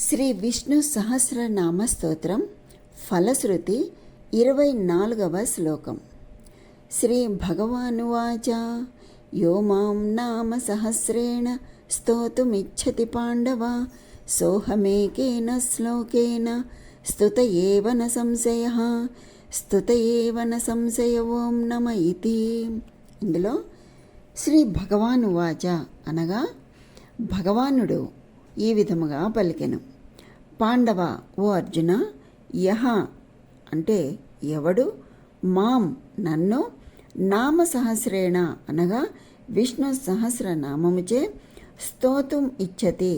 శ్రీ విష్ణు సహస్రనామ స్తోత్రం ఫలశ్రుతి 24వ శ్లోకం. శ్రీ భగవానువాచ యో మాం నామ సహస్రేణ స్తోతుమిచ్చతి పాండవ సోహమేకేన శ్లోకేన స్తుత ఏవ న సంశయః స్తుత ఏవ న సంశయ ఓం నమ ఇతి. ఇందులో శ్రీ భగవానువాచ అనగా భగవానుడు ఈ విధముగా పలికెను. పాండవ, ఓ అర్జున, యహ అంటే ఎవడు, మాం నన్ను, నామ సహస్రేణ అనగా విష్ణు సహస్రనామముచే, స్తోతుం ఇచ్చతి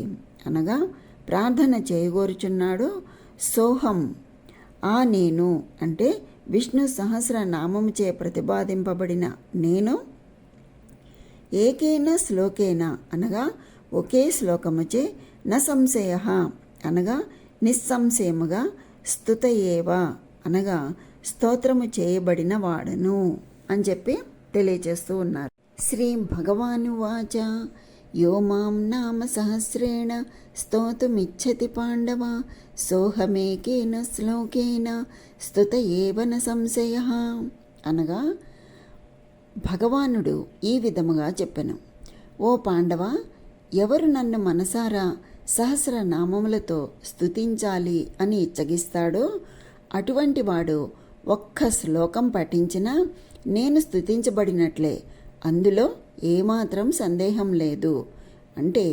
అనగా ప్రార్థన చేయగోరుచున్నాడు, సోహం ఆ నేను అంటే విష్ణు సహస్రనామముచే ప్రతిపాదింపబడిన నేను, ఏకేన శ్లోకేన అనగా ఒకే శ్లోకముచే, న సంశయ అనగా నిస్సంశయముగా, స్తుత ఏవ అనగా స్తోత్రము చేయబడిన వాడను అని చెప్పి తెలియచేస్తూ ఉన్నారు. శ్రీ భగవానువాచ యో మాం నామ సహస్రేణ స్తోతుమిచ్చతి పాండవ సోహమేకేన శ్లోకేన స్తుత ఏవ న సంశయః అనగా భగవానుడు ఈ విధముగా చెప్పెను. ఓ పాండవ, ఎవరు నన్ను మనసారా సహస్రనామములతో స్తుతించాలి అని ఇచ్చగిస్తాడో అటువంటి వాడు ఒక్క శ్లోకం పఠించినా నేను స్తుతించబడినట్లే, అందులో ఏమాత్రం సందేహం లేదు. అంటే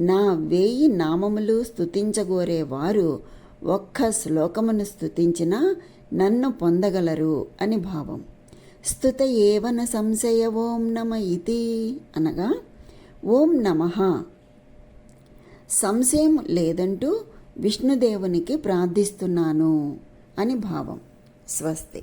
నా 1000 నామములు స్తుతించగోరే వారు ఒక్క శ్లోకమును స్తుతించినా నన్ను పొందగలరు అని భావం. స్తుత ఏవ న సంశయ ఓం నమ ఇతి అనగా ఓం నమః సంశయం లేదంటూ విష్ణుదేవునికి ప్రార్థిస్తున్నాను అని భావం. స్వస్తి.